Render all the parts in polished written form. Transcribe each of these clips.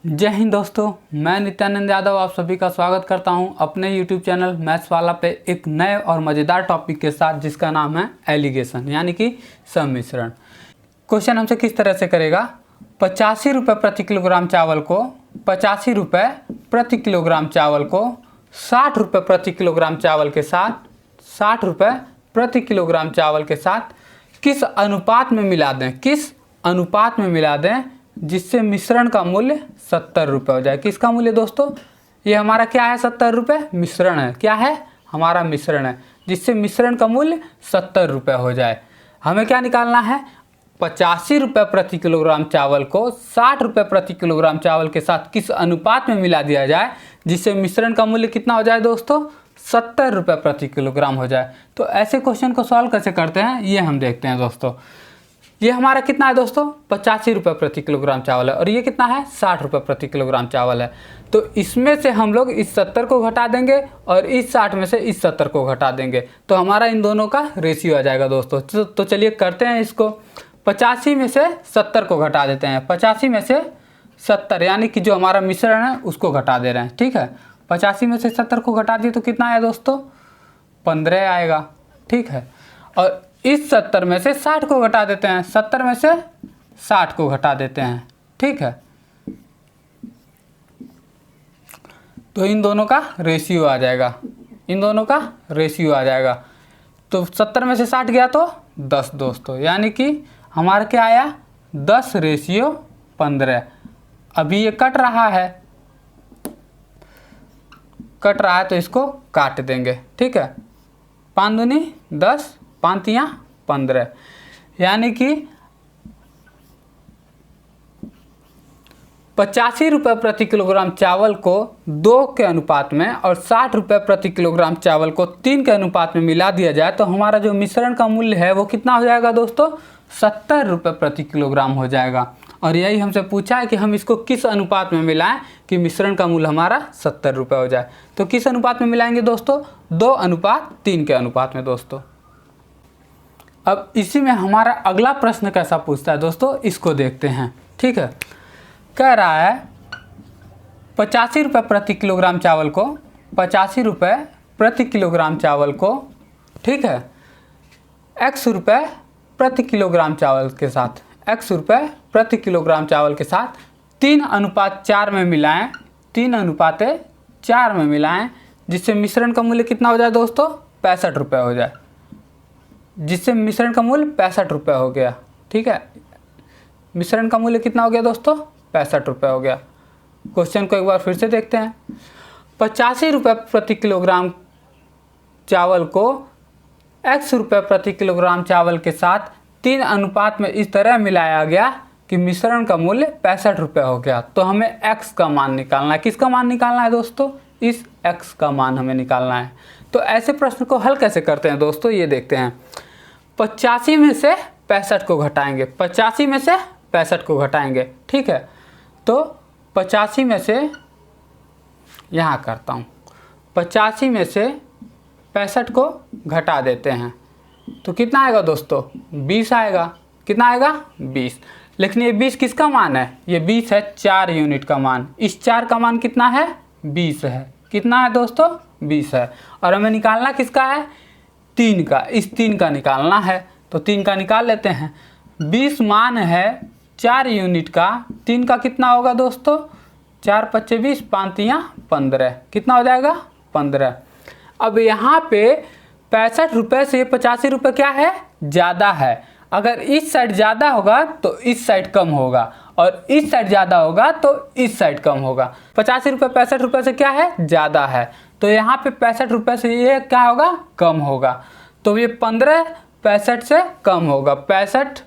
जय हिंद दोस्तों, मैं नित्यानंद यादव आप सभी का स्वागत करता हूं अपने YouTube चैनल मैथ्स वाला पे एक नए और मज़ेदार टॉपिक के साथ जिसका नाम है एलिगेशन यानी कि सम्मिश्रण। क्वेश्चन हमसे किस तरह से करेगा, 85 रुपये प्रति किलोग्राम चावल को 85 रुपये प्रति किलोग्राम चावल को 60 रुपये प्रति किलोग्राम चावल के साथ 60 रुपये प्रति किलोग्राम चावल के साथ किस अनुपात में मिला दें जिससे मिश्रण का मूल्य 70 रुपये हो जाए। किसका मूल्य दोस्तों, ये हमारा क्या है, 70 रुपये मिश्रण है। क्या है, हमारा मिश्रण है जिससे मिश्रण का मूल्य 70 रुपये हो जाए। हमें क्या निकालना है, 85 रुपये प्रति किलोग्राम चावल को 60 रुपये प्रति किलोग्राम चावल के साथ किस अनुपात में मिला दिया जाए जिससे मिश्रण का मूल्य कितना हो जाए दोस्तों, 70 रुपये प्रति किलोग्राम हो जाए। तो ऐसे क्वेश्चन को सॉल्व कैसे करते हैं ये हम देखते हैं दोस्तों। ये हमारा कितना है दोस्तों, 85 रुपये प्रति किलोग्राम चावल है और ये कितना है, 60 रुपये प्रति किलोग्राम चावल है। तो इसमें से हम लोग इस 70 को घटा देंगे और इस 60 में से इस 70 को घटा देंगे तो हमारा इन दोनों का रेशियो आ जाएगा दोस्तों। तो चलिए करते हैं इसको। 85 में से 70 को घटा देते हैं। 85 में से 70 यानी कि जो हमारा मिश्रण है उसको घटा दे रहे हैं। ठीक है, 85 में से 70 को घटा दिए तो कितना आया दोस्तों, 15 आएगा। ठीक है, और इस 70 में से 60 को घटा देते हैं। 70 में से 60 को घटा देते हैं। ठीक है, तो इन दोनों का रेशियो आ जाएगा, तो 70 में से 60 गया तो 10 दोस्तों, यानी कि हमारा क्या आया, 10:15। अभी ये कट रहा है तो इसको काट देंगे। ठीक है, 5 दूनी 10, 5 तियाँ 15, यानी कि 85 रुपये प्रति किलोग्राम चावल को 2 के अनुपात में और 60 रुपये प्रति किलोग्राम चावल को 3 के अनुपात में मिला दिया जाए तो हमारा जो मिश्रण का मूल्य है वो कितना हो जाएगा दोस्तों, 70 रुपये प्रति किलोग्राम हो जाएगा। और यही हमसे पूछा है कि हम इसको किस अनुपात में मिलाएं कि मिश्रण का मूल्य हमारा 70 रुपये हो जाए। तो किस अनुपात में मिलाएंगे दोस्तों, 2:3 के अनुपात में दोस्तों। अब इसी में हमारा अगला प्रश्न कैसा पूछता है दोस्तों, इसको देखते हैं। ठीक है, कह रहा है 85 रुपये प्रति किलोग्राम चावल को 85 रुपये प्रति किलोग्राम चावल को, ठीक है, x रुपये प्रति किलोग्राम चावल के साथ 3:4 में मिलाएं, 3:4 में मिलाएं जिससे मिश्रण का मूल्य कितना हो जाए दोस्तों, 65 रुपये हो जाए, जिससे मिश्रण का मूल्य 65 रुपये हो गया। ठीक है, मिश्रण का मूल्य कितना हो गया दोस्तों, 65 रुपये हो गया। क्वेश्चन को एक बार फिर से देखते हैं। 85 रुपये प्रति किलोग्राम चावल को x रुपये प्रति किलोग्राम चावल के साथ 3 अनुपात में इस तरह मिलाया गया कि मिश्रण का मूल्य 65 रुपये हो गया। तो हमें x का मान निकालना है। किसका मान निकालना है दोस्तों, इस x का मान हमें निकालना है। तो ऐसे प्रश्न को हल कैसे करते हैं दोस्तों, ये देखते हैं। 85 में से 65 को घटाएंगे, 85 में से 65 को घटाएंगे। ठीक है, तो 85 में से यहाँ करता हूँ, 85 में से 65 को घटा देते हैं तो कितना आएगा दोस्तों, 20 आएगा। कितना आएगा, 20। लेकिन ये 20 किसका मान है, ये 20 है 4 यूनिट का मान। इस 4 का मान कितना है, 20 है। कितना है दोस्तों, 20 है। और हमें निकालना किसका है, 3 का। इस 3 का निकालना है तो 3 का निकाल लेते हैं। 20 मान है 4 यूनिट का, 3 का कितना होगा दोस्तों, 4 × 5 = 20, 5 तियाँ 15। कितना हो जाएगा, 15। अब यहाँ पे 65 रुपये से 85 रुपये क्या है, ज़्यादा है। अगर इस साइड ज़्यादा होगा तो इस साइड कम होगा और इस साइड ज़्यादा होगा तो इस साइड कम होगा। 85 रुपये 65 रुपये से क्या है, ज़्यादा है। तो यहाँ पे 65 रुपये से ये क्या होगा, कम होगा। तो ये 15 65 से कम होगा। 65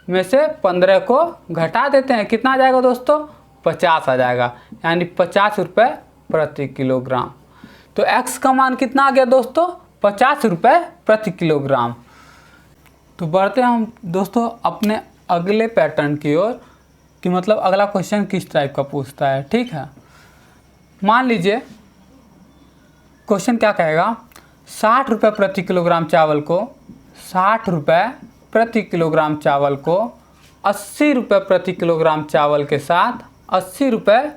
में से 15 को घटा देते हैं, कितना आ जाएगा दोस्तों, 50 आ जाएगा, यानी 50 रुपये प्रति किलोग्राम। तो x का मान कितना आ गया दोस्तों, 50 रुपये प्रति किलोग्राम। तो बढ़ते हैं हम दोस्तों अपने अगले पैटर्न की ओर कि मतलब अगला क्वेश्चन किस टाइप का पूछता है। ठीक है, मान लीजिए क्वेश्चन क्या कहेगा, 60 रुपये प्रति किलोग्राम चावल को 60 रुपये प्रति किलोग्राम चावल को 80 रुपये प्रति किलोग्राम चावल के साथ 80 रुपये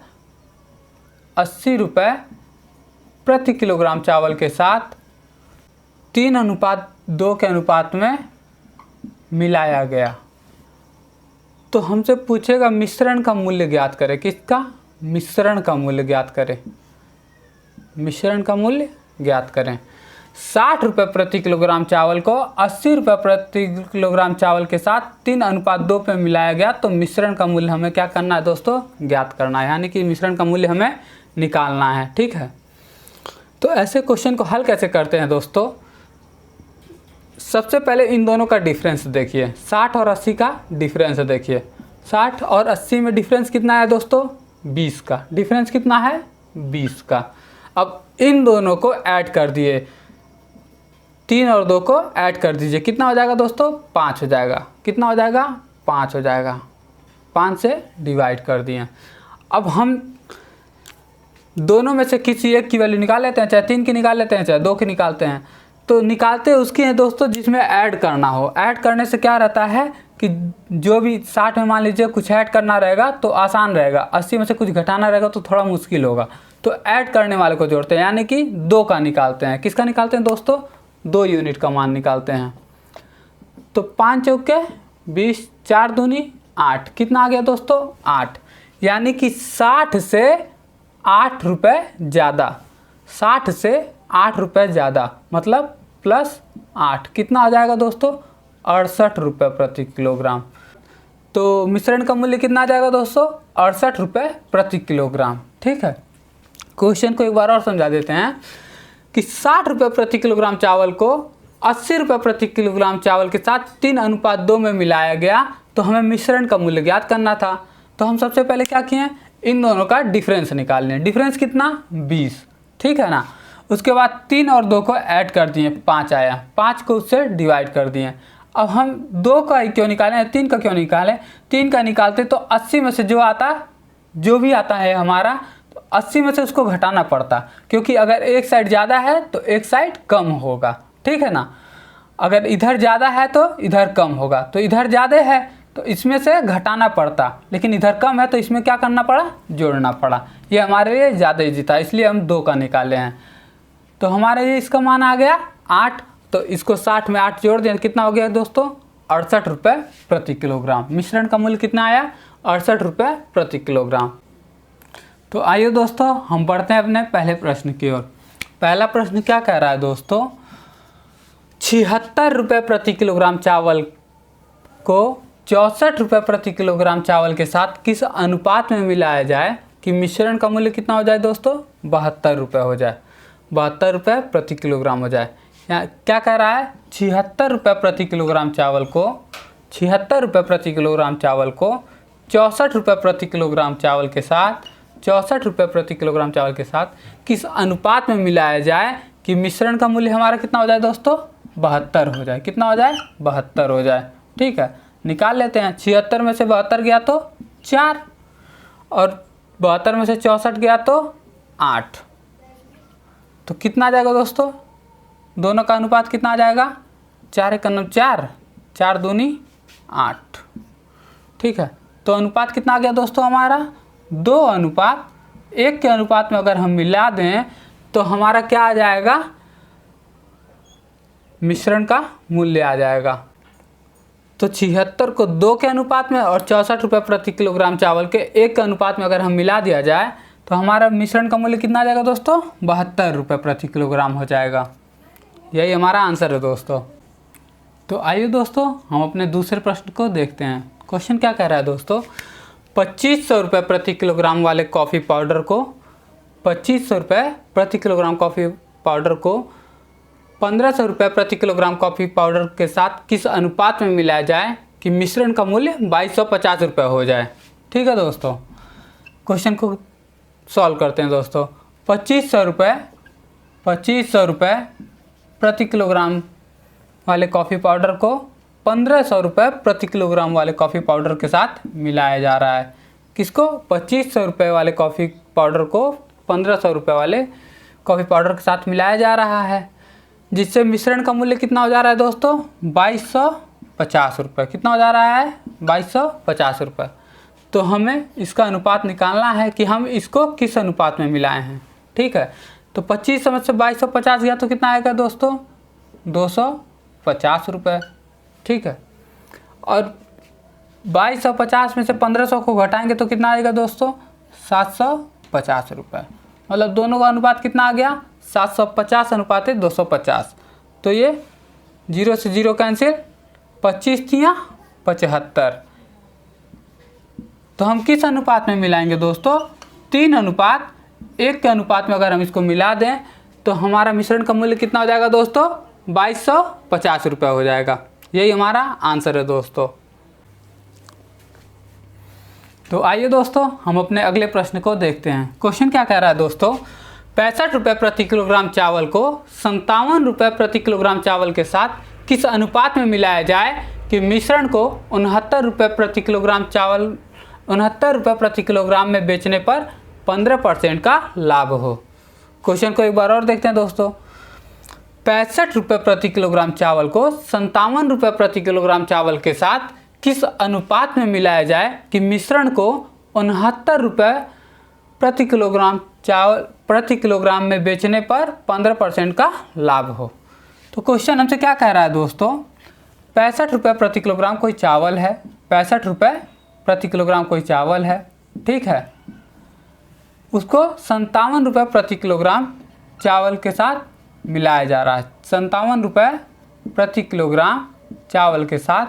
80 रुपये प्रति किलोग्राम चावल के साथ 3:2 के अनुपात में मिलाया गया। तो हमसे पूछेगा मिश्रण का मूल्य ज्ञात करें। किसका? मिश्रण का मूल्य ज्ञात करें। मिश्रण का मूल्य ज्ञात करें। 60 रुपये प्रति किलोग्राम चावल को 80 रुपये प्रति किलोग्राम चावल के साथ 3:2 पे मिलाया गया। तो मिश्रण का मूल्य हमें क्या करना है दोस्तों? ज्ञात करना है, यानी कि मिश्रण का मूल्य हमें निकालना है। ठीक है, तो ऐसे क्वेश्चन को हल कैसे करते हैं दोस्तों? सबसे पहले इन दोनों का डिफरेंस देखिए, 60 और 80 का डिफरेंस देखिए। 60 और 80 में डिफरेंस कितना है दोस्तों? 20 का। डिफरेंस कितना है? 20 का। अब इन दोनों को ऐड कर दिए, 3 और 2 को ऐड कर दीजिए, कितना हो जाएगा दोस्तों? 5 हो जाएगा। कितना हो जाएगा? 5 हो जाएगा। 5 से डिवाइड कर दिए। अब हम दोनों में से किसी एक की वैल्यू निकाल लेते हैं, चाहे 3 की निकाल लेते हैं, चाहे 2 की निकालते हैं। तो निकालते उसकी हैं दोस्तों जिसमें ऐड करना हो। ऐड करने से क्या रहता है कि जो भी 60 में मान लीजिए कुछ ऐड करना रहेगा तो आसान रहेगा, 80 में से कुछ घटाना रहेगा तो थोड़ा मुश्किल होगा। तो ऐड करने वाले को जोड़ते हैं, यानी कि 2 का निकालते हैं। किसका निकालते हैं दोस्तों? 2 यूनिट का मान निकालते हैं। तो 5 चौके 20, 4 दूनी 8, कितना आ गया दोस्तों? 8। यानी कि 60 से 8 रुपये ज़्यादा, 60 से 8 रुपये ज़्यादा, मतलब +8, कितना आ जाएगा दोस्तों? 68 रुपये प्रति किलोग्राम। तो मिश्रण का मूल्य कितना आ जाएगा दोस्तों? 68 रुपये प्रति किलोग्राम। ठीक है, क्वेश्चन को एक बार और समझा देते हैं कि 60 रुपये प्रति किलोग्राम चावल को 80 रुपये प्रति किलोग्राम चावल के साथ 3:2 में मिलाया गया। तो हमें मिश्रण का मूल्य ज्ञात करना था। तो हम सबसे पहले क्या किए? इन दोनों का डिफरेंस निकालने। डिफरेंस कितना? 20। ठीक है ना। उसके बाद 3 और 2 को ऐड कर दिए, 5 आया। 5 को उससे डिवाइड कर दिए। अब हम 2 का क्यों निकालें, 3 का क्यों निकालें? 3 का निकालते तो 80 में से जो भी आता है हमारा, तो 80 में से उसको घटाना पड़ता, क्योंकि अगर एक साइड ज़्यादा है तो एक साइड कम होगा। ठीक है ना। अगर इधर ज़्यादा है तो इधर कम होगा। तो इधर ज़्यादा है तो इसमें से घटाना पड़ता, लेकिन इधर कम है तो इसमें क्या करना पड़ा? जोड़ना पड़ा। ये हमारे लिए ज़्यादा ईजी था, इसलिए हम 2 का निकाले हैं। तो हमारे लिए इसका मान आ गया 8। तो इसको 60 में 8 जोड़ दें, कितना हो गया दोस्तों? 68 रुपये प्रति किलोग्राम। मिश्रण का मूल्य कितना आया? 68 रुपये प्रति किलोग्राम। तो आइए दोस्तों हम बढ़ते हैं अपने पहले प्रश्न की ओर। पहला प्रश्न क्या कह रहा है दोस्तों? 76 रुपये प्रति किलोग्राम चावल को 64 रुपये प्रति किलोग्राम चावल के साथ किस अनुपात में मिलाया जाए कि मिश्रण का मूल्य कितना हो जाए दोस्तों? 72 रुपये हो जाए। 72 रुपये प्रति किलोग्राम हो जाए। यहाँ क्या कह रहा है? 76 रुपये प्रति किलोग्राम चावल को 76 रुपये प्रति किलोग्राम चावल को 64 रुपये प्रति किलोग्राम चावल के साथ 64 रुपये प्रति किलोग्राम चावल के साथ किस अनुपात में मिलाया जाए कि मिश्रण का मूल्य हमारा कितना हो जाए दोस्तों? 72 हो जाए। कितना हो जाए? 72 हो जाए। ठीक है, निकाल लेते हैं। 76 में से 72 गया तो 4, और 72 में से 64 गया तो 8। तो कितना आ जाएगा दोस्तों? दोनों का अनुपात कितना आ जाएगा? 4 एक 4, 4 दूनी 8। ठीक है, तो अनुपात कितना आ गया दोस्तों हमारा? 2:1 के अनुपात में अगर हम मिला दें तो हमारा क्या आ जाएगा? मिश्रण का मूल्य आ जाएगा। तो 76 को 2 के अनुपात में और 64 रुपये प्रति किलोग्राम चावल के 1 के अनुपात में अगर हम मिला दिया जाए तो हमारा मिश्रण का मूल्य कितना आ जाएगा दोस्तों? 72 रुपये प्रति किलोग्राम हो जाएगा। यही हमारा आंसर है दोस्तों। तो आइए दोस्तों हम अपने दूसरे प्रश्न को देखते हैं। क्वेश्चन क्या कह रहा है दोस्तों? 2500 रुपये प्रति किलोग्राम वाले कॉफ़ी पाउडर को 2500 रुपये प्रति किलोग्राम कॉफ़ी पाउडर को 1500 रुपये प्रति किलोग्राम कॉफ़ी पाउडर के साथ किस अनुपात में मिलाया जाए कि मिश्रण का मूल्य 2250 रुपये हो जाए। ठीक है दोस्तों, क्वेश्चन को सॉल्व करते हैं दोस्तों। 2500 रुपये प्रति किलोग्राम वाले कॉफ़ी पाउडर को 1500 रुपये प्रति किलोग्राम वाले कॉफ़ी पाउडर के साथ मिलाया जा रहा है। किसको? 2500 रुपये वाले कॉफ़ी पाउडर को 1500 रुपये वाले कॉफ़ी पाउडर के साथ मिलाया जा रहा है, जिससे मिश्रण का मूल्य कितना हो जा रहा है दोस्तों? 2250 रुपये। कितना हो जा रहा है? 2250 रुपये। तो हमें इसका अनुपात निकालना है कि हम इसको किस अनुपात में मिलाए हैं। ठीक है, तो 25 में से 2250 गया तो कितना आएगा दोस्तों, 250 रुपये। ठीक है, और 2250 में से 1500 को घटाएंगे तो कितना आएगा दोस्तों, 750 रुपये। मतलब दोनों का अनुपात कितना आ गया, 750 अनुपात 250। तो ये 0 से 0 कैंसिल, 25 तियाँ 75। तो हम किस अनुपात में मिलाएंगे दोस्तों, 3 अनुपात 1 के अनुपात में अगर हम इसको मिला दें तो हमारा मिश्रण का मूल्य कितना हो जाएगा दोस्तों, 2250 रुपये हो जाएगा। यही हमारा आंसर है दोस्तों। तो आइए दोस्तों हम अपने अगले प्रश्न को देखते हैं। क्वेश्चन क्या कह रहा है दोस्तों, 65 रुपये प्रति किलोग्राम चावल को 57 रुपये प्रति किलोग्राम चावल के साथ किस अनुपात में मिलाया जाए कि मिश्रण को 69 रुपये प्रति किलोग्राम चावल 69 रुपये प्रति किलोग्राम में बेचने पर 15% का लाभ हो। क्वेश्चन को एक बार और देखते हैं दोस्तों। 65 रुपये प्रति किलोग्राम चावल को 57 रुपये प्रति किलोग्राम चावल के साथ किस अनुपात में मिलाया जाए कि मिश्रण को 69 रुपये प्रति किलोग्राम चावल प्रति किलोग्राम में बेचने पर 15% का लाभ हो। तो क्वेश्चन हमसे क्या कह रहा है दोस्तों, 65 रुपये प्रति किलोग्राम कोई चावल है, 65 रुपये प्रति किलोग्राम कोई चावल है। ठीक है, उसको 57 रुपये प्रति किलोग्राम चावल के साथ मिलाया जा रहा है। 57 रुपये प्रति किलोग्राम चावल के साथ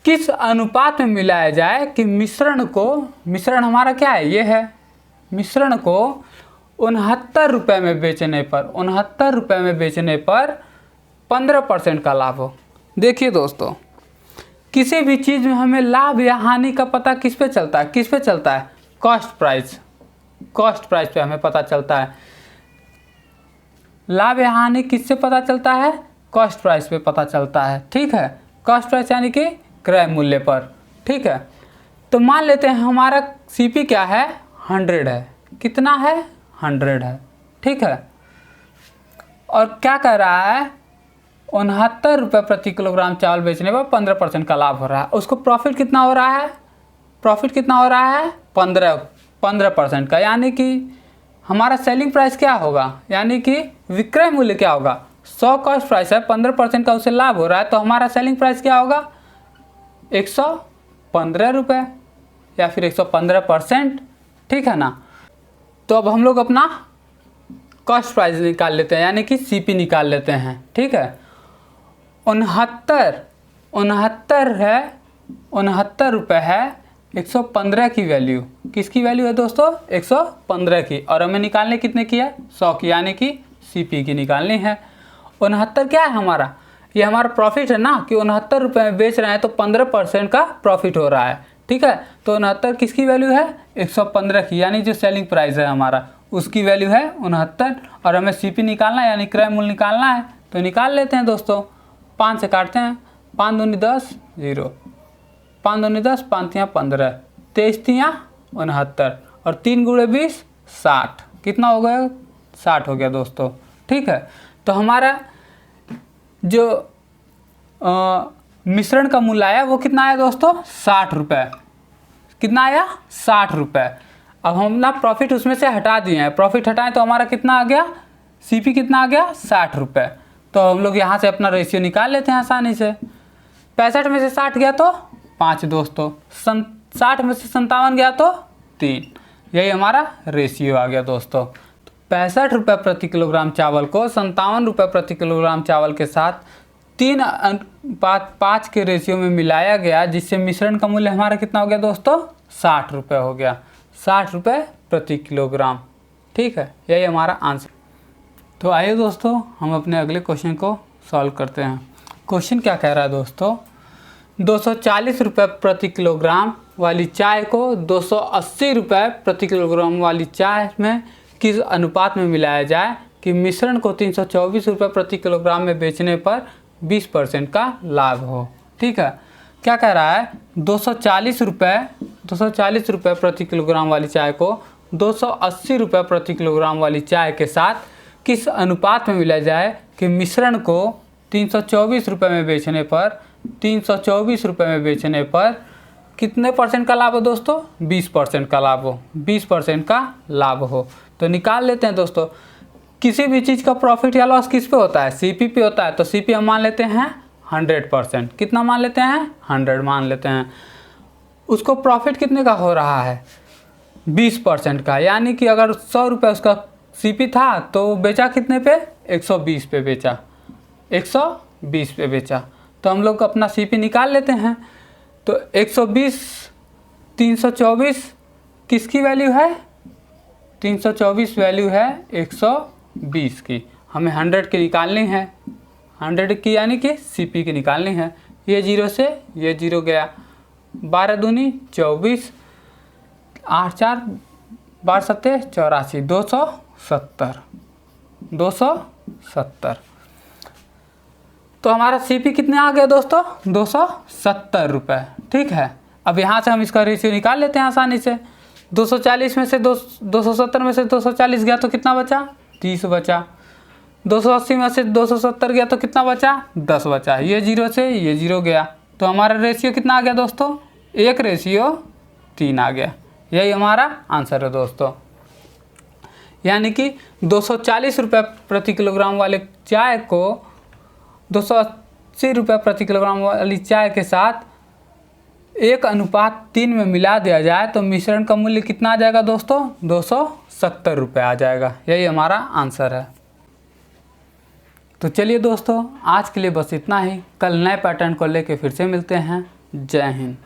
किस अनुपात में मिलाया जाए कि मिश्रण को, मिश्रण हमारा क्या है, ये है, मिश्रण को 69 रुपये में बेचने पर 69 रुपये में बेचने पर 15% का लाभ हो। देखिए दोस्तों, किसी भी चीज़ में हमें लाभ या हानि का पता किस पे चलता है, किस पे चलता है, कॉस्ट प्राइस। कॉस्ट प्राइस पे हमें पता चलता है। लाभ या हानि किससे पता चलता है, कॉस्ट प्राइस पे पता चलता है। ठीक है, कॉस्ट प्राइस यानी कि क्रय मूल्य पर। ठीक है, तो मान लेते हैं हमारा सीपी क्या है, 100 है। कितना है, 100 है। ठीक है, और क्या कर रहा है, 69 रुपये प्रति किलोग्राम चावल बेचने पर 15% का लाभ हो रहा है। उसको प्रॉफिट कितना हो रहा है, प्रॉफिट कितना हो रहा है, 15% का। यानी कि हमारा सेलिंग प्राइस क्या होगा, यानी कि विक्रय मूल्य क्या होगा, 100 कॉस्ट प्राइस है, 15% का उसे लाभ हो रहा है, तो हमारा सेलिंग प्राइस क्या होगा, 115 रुपये या फिर 115%। ठीक है ना। तो अब हम लोग अपना कॉस्ट प्राइस निकाल लेते हैं, यानी कि सीपी निकाल लेते हैं। ठीक है, 69 है, 69 रुपये है, 115 की वैल्यू, किसकी वैल्यू है दोस्तों, 115 की, और हमें निकालने कितने की है, 100 की, यानी कि सीपी की निकालनी है। 69 क्या है हमारा, ये हमारा प्रॉफिट है ना, कि 69 रुपये में बेच रहे हैं तो 15% का प्रॉफिट हो रहा है। ठीक है, तो 69 किसकी वैल्यू है, 115 की, यानी जो सेलिंग प्राइस है हमारा उसकी वैल्यू है 69, और हमें सीपी निकालना है यानी क्रय मूल्य निकालना है। तो निकाल लेते हैं दोस्तों, 5 से काटते हैं, 5 दूनी 10, 0, 5 दूनी 10, 5 तियाँ 15, 23 तियाँ 69, और 3 गुणे 20, 60। कितना हो गया, 60 हो गया दोस्तों। ठीक है, तो हमारा जो मिश्रण का मूल्य आया वो कितना आया दोस्तों, 60 रुपये। कितना आया, 60 रुपये। अब हम ना प्रॉफिट उसमें से हटा दिए हैं, प्रॉफिट हटाएं तो हमारा कितना आ गया, सीपी कितना आ गया, 60 रुपये। तो हम लोग यहाँ से अपना रेशियो निकाल लेते हैं आसानी से। 65 में से 60 गया तो 5 दोस्तों, 60 में से 57 गया तो 3, यही हमारा रेशियो आ गया दोस्तों। 65 रुपये प्रति किलोग्राम चावल को 57 रुपये प्रति किलोग्राम चावल के साथ 3:5 के रेशियो में मिलाया गया, जिससे मिश्रण का मूल्य हमारा कितना हो गया दोस्तों, 60 रुपये हो गया, 60 रुपये प्रति किलोग्राम। ठीक है, यही हमारा आंसर। तो आइए दोस्तों हम अपने अगले क्वेश्चन को सॉल्व करते हैं। क्वेश्चन क्या कह रहा है दोस्तों, 240 रुपये प्रति किलोग्राम वाली चाय को 280 रुपये प्रति किलोग्राम वाली चाय में किस अनुपात में मिलाया जाए कि मिश्रण को 324 रुपये प्रति किलोग्राम में बेचने पर 20% का लाभ हो। ठीक है, क्या कह रहा है, 240 रुपये प्रति किलोग्राम वाली चाय को 280 रुपये प्रति किलोग्राम वाली चाय के साथ किस अनुपात में मिलाया जाए कि मिश्रण को 324 रुपये में बेचने पर कितने परसेंट का लाभ हो दोस्तों? 20% का लाभ हो, 20% का लाभ हो। तो निकाल लेते हैं दोस्तों। किसी भी चीज़ का प्रॉफिट या लॉस किस पे होता है? सीपी पे होता है। तो सीपी हम मान लेते हैं 100%। कितना मान लेते हैं? 100 मान लेते हैं। उसको प्रॉफिट कितने का हो रहा है? 20% का, यानी कि अगर 100 रुपये उसका सीपी था तो बेचा कितने पे? 120 पे बेचा, 120 पे बेचा। तो हम लोग अपना सीपी निकाल लेते हैं। तो 120 324 किसकी वैल्यू है? 324 वैल्यू है 120 की। हमें 100 की निकालनी है, 100 की यानी कि सीपी की निकालनी है। ये 0 से ये 0 गया, 12 दूनी 24, 8 4 12 सत्ते 84, 270। तो हमारा सीपी कितने आ गया दोस्तों? 270 रुपये। ठीक है, अब यहाँ से हम इसका रेशियो निकाल लेते हैं आसानी से। 240 में से 270 में से 240 गया तो कितना बचा? 30 बचा। 280 में से 270 गया तो कितना बचा? 10 बचा। ये 0 से ये 0 गया। तो हमारा रेशियो कितना आ गया दोस्तों? 1:3 आ गया। यही हमारा आंसर है दोस्तों। यानी कि 240 रुपये प्रति किलोग्राम वाले चाय को 280 रुपये प्रति किलोग्राम वाली चाय के साथ 1:3 में मिला दिया जाए तो मिश्रण का मूल्य कितना आ जाएगा दोस्तों? 270 रुपये आ जाएगा। यही हमारा आंसर है। तो चलिए दोस्तों, आज के लिए बस इतना ही। कल नए पैटर्न को लेके फिर से मिलते हैं। जय हिंद।